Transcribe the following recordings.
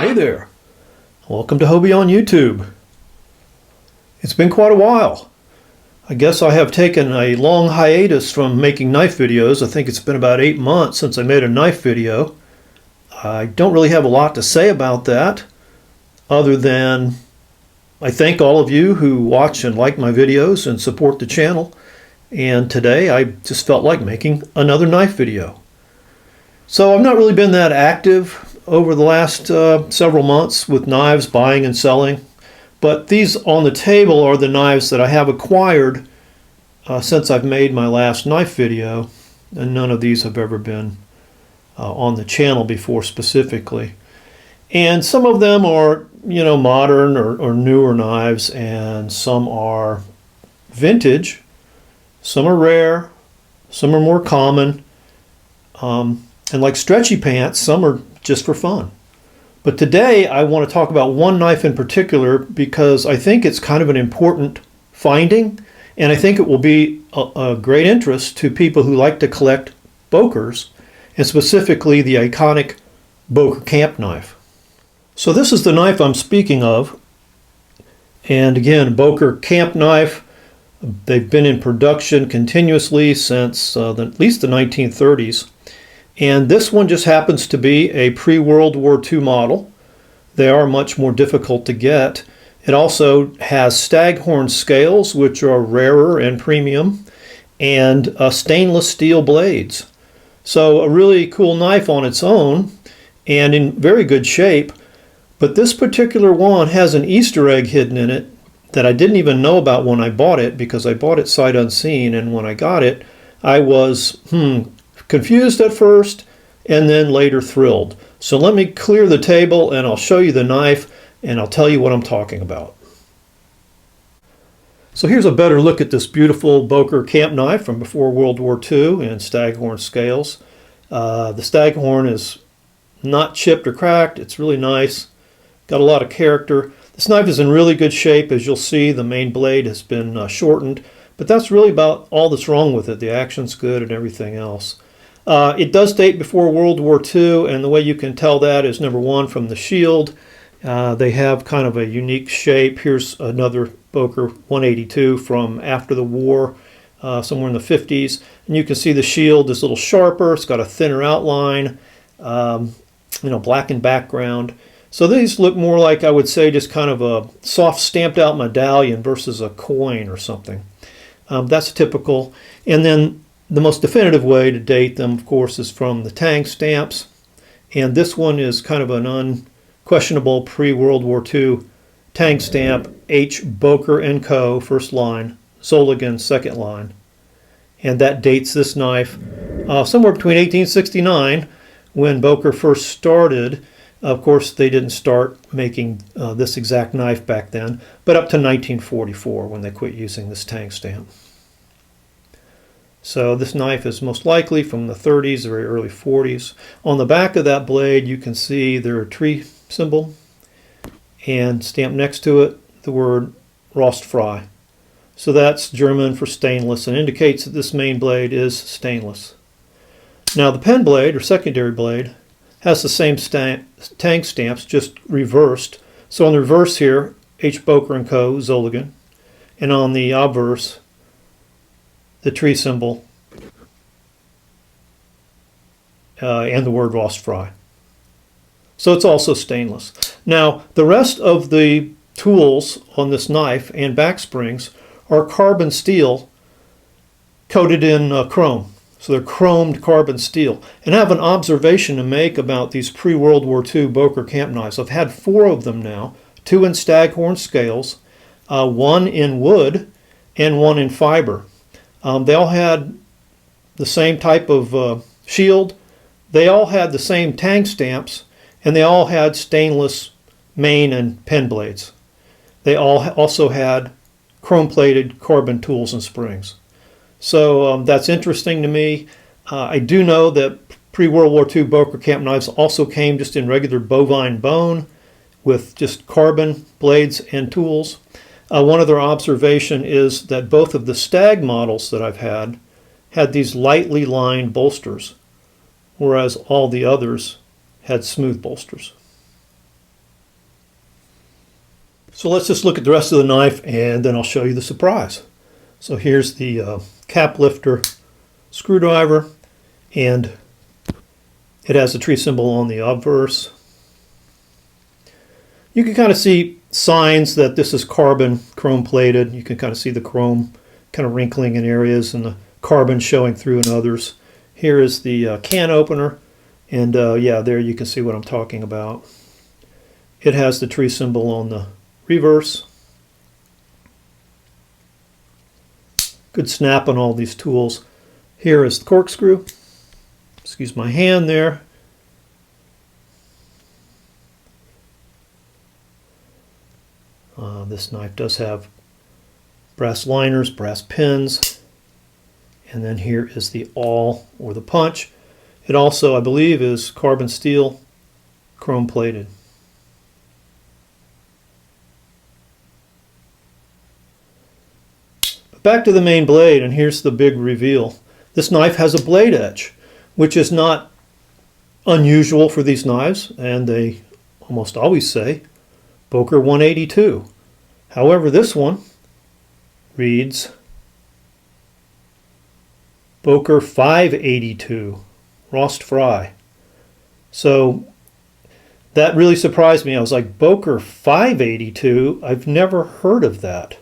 Hey there, welcome to Hobie on YouTube. It's been quite a while. I guess I have taken a long hiatus from making knife videos. I think it's been about 8 months since I made a knife video. I don't really have a lot to say about that, other than I thank all of you who watch and like my videos and support the channel. And today I just felt like making another knife video. So I've not really been that active over the last several months with knives, buying and selling. But these on the table are the knives that I have acquired since I've made my last knife video. And none of these have ever been on the channel before specifically. And some of them are, modern or newer knives, and some are vintage. Some are rare, some are more common. And like stretchy pants, some are just for fun. But today I want to talk about one knife in particular because I think it's kind of an important finding, and I think it will be a great interest to people who like to collect Bokers, and specifically the iconic Boker Camp knife. So this is the knife I'm speaking of, and again, Boker Camp knife. They've been in production continuously since at least the 1930s. And this one just happens to be a pre-World War II model. They are much more difficult to get. It also has staghorn scales, which are rarer and premium, and stainless steel blades. So a really cool knife on its own and in very good shape. But this particular one has an Easter egg hidden in it that I didn't even know about when I bought it, because I bought it sight unseen, and when I got it, I was confused at first and then later thrilled. So let me clear the table and I'll show you the knife and I'll tell you what I'm talking about. So here's a better look at this beautiful Boker Camp knife from before World War II in staghorn scales. The staghorn is not chipped or cracked. It's really nice. Got a lot of character. This knife is in really good shape. As you'll see, the main blade has been shortened, but that's really about all that's wrong with it. The action's good and everything else. It does date before World War II, and the way you can tell that is, number one, from the shield. They have kind of a unique shape. Here's another Boker 182 from after the war, somewhere in the 50s. And you can see the shield is a little sharper. It's got a thinner outline, blackened background. So these look more like, I would say, just kind of a soft stamped out medallion versus a coin or something. That's typical. And then the most definitive way to date them, of course, is from the tang stamps. And this one is kind of an unquestionable pre-World War II tang stamp, H. Boker & Co., first line, Zolligan, second line. And that dates this knife somewhere between 1869, when Boker first started. Of course, they didn't start making this exact knife back then, but up to 1944 when they quit using this tang stamp. So this knife is most likely from the 30s, very early 40s. On the back of that blade, you can see their tree symbol, and stamped next to it, the word Rostfrei. So that's German for stainless, and indicates that this main blade is stainless. Now the pen blade, or secondary blade, has the same tang stamps, just reversed. So on the reverse here, H. Boker & Co., Zolligan, and on the obverse, the tree symbol, and the word Rostfrei. So it's also stainless. Now, the rest of the tools on this knife and back springs are carbon steel coated in chrome. So they're chromed carbon steel. And I have an observation to make about these pre-World War II Boker Camp knives. I've had 4 of them now, 2 in staghorn scales, 1 in wood, and 1 in fiber. They all had the same type of shield. They all had the same tang stamps, and they all had stainless main and pen blades. They all also had chrome-plated carbon tools and springs. So that's interesting to me. I do know that pre-World War II Boker Camp knives also came just in regular bovine bone with just carbon blades and tools. One other observation is that both of the stag models that I've had these lightly lined bolsters, whereas all the others had smooth bolsters. So let's just look at the rest of the knife and then I'll show you the surprise. So here's the cap lifter screwdriver, and it has the tree symbol on the obverse. You can kind of see signs that this is carbon chrome plated. You can kind of see the chrome kind of wrinkling in areas and the carbon showing through in others. Here is the can opener, and yeah, there you can see what I'm talking about. It has the tree symbol on the reverse. Good snap on all these tools. Here is the corkscrew. Excuse my hand there. This knife does have brass liners, brass pins, and then here is the awl or the punch. It also, I believe, is carbon steel, chrome plated. But back to the main blade, and here's the big reveal. This knife has a blade edge, which is not unusual for these knives, and they almost always say Boker 182. However, this one reads Boker 582, Rost Fry. So that really surprised me. I was like, Boker 582? I've never heard of that.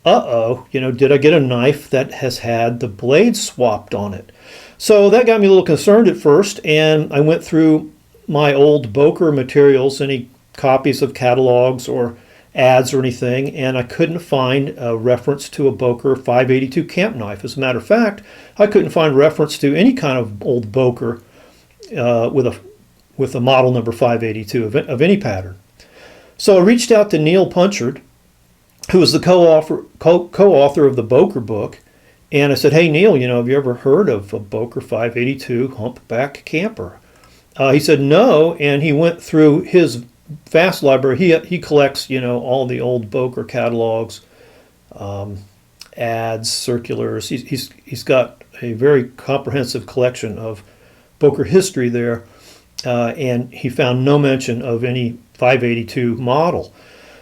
Uh-oh, did I get a knife that has had the blade swapped on it? So that got me a little concerned at first, and I went through my old Boker materials, any copies of catalogs or ads or anything, and I couldn't find a reference to a Boker 582 camp knife. As a matter of fact, I couldn't find reference to any kind of old Boker with a model number 582 of any pattern. So I reached out to Neil Punchard, who was the co-author of the Boker book, and I said, hey Neil, have you ever heard of a Boker 582 humpback camper? He said no, and he went through his vast library. He collects, all the old Boker catalogs, ads, circulars. He's got a very comprehensive collection of Boker history there, and he found no mention of any 582 model.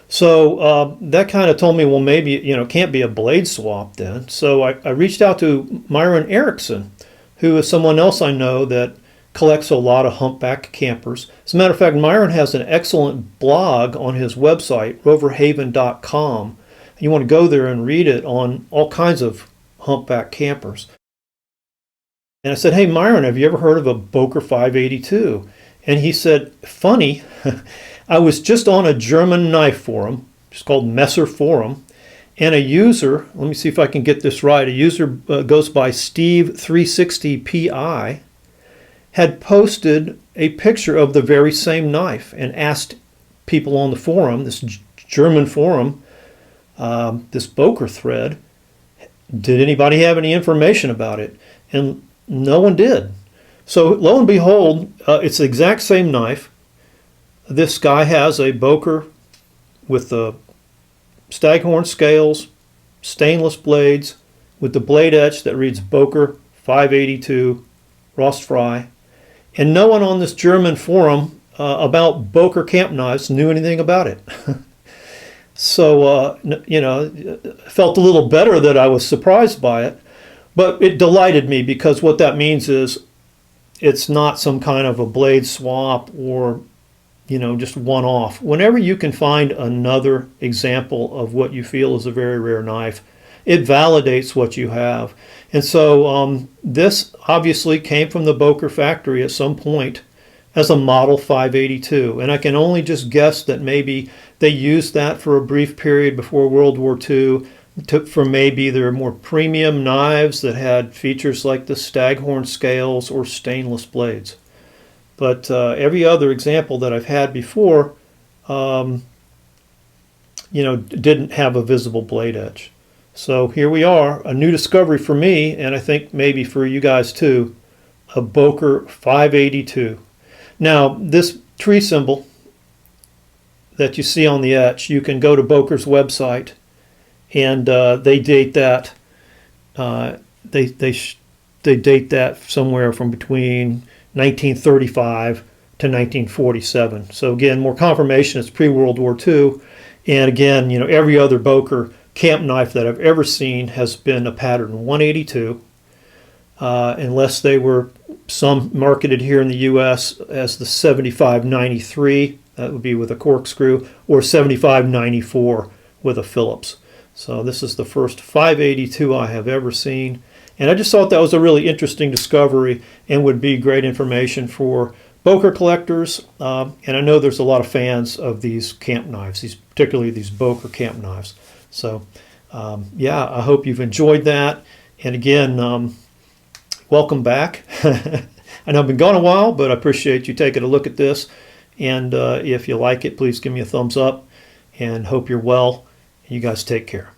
So that kind of told me, well, maybe it can't be a blade swap then. So I reached out to Myron Erickson, who is someone else I know that collects a lot of humpback campers. As a matter of fact, Myron has an excellent blog on his website, roverhaven.com. You want to go there and read it on all kinds of humpback campers. And I said, hey Myron, have you ever heard of a Boker 582? And he said, funny, I was just on a German knife forum, it's called Messer Forum, and a user, let me see if I can get this right, a user goes by Steve360PI, had posted a picture of the very same knife and asked people on the forum, this German forum, this Boker thread, did anybody have any information about it? And no one did. So lo and behold, it's the exact same knife. This guy has a Boker with the staghorn scales, stainless blades, with the blade edge that reads Boker 582 Rost Fry. And no one on this German forum about Boker camp knives knew anything about it. So, felt a little better that I was surprised by it. But it delighted me, because what that means is it's not some kind of a blade swap or, just one-off. Whenever you can find another example of what you feel is a very rare knife, it validates what you have. And so this obviously came from the Boker factory at some point as a model 582. And I can only just guess that maybe they used that for a brief period before World War II, took for maybe their more premium knives that had features like the staghorn scales or stainless blades. But every other example that I've had before, didn't have a visible blade edge. So here we are, a new discovery for me, and I think maybe for you guys too, a Boker 582. Now, this tree symbol that you see on the etch, you can go to Boker's website, and they date that. They date that somewhere from between 1935 to 1947. So again, more confirmation it's pre-World War II. And again, you know, every other Boker Camp knife that I've ever seen has been a pattern 182, unless they were some marketed here in the U.S. as the 7593, that would be with a corkscrew, or 7594 with a Phillips. So this is the first 582 I have ever seen. And I just thought that was a really interesting discovery and would be great information for Boker collectors. And I know there's a lot of fans of these camp knives, particularly these Boker Camp knives. So yeah, I hope you've enjoyed that. And again, welcome back. I know I've been gone a while, but I appreciate you taking a look at this. And if you like it, please give me a thumbs up, and hope you're well. You guys take care.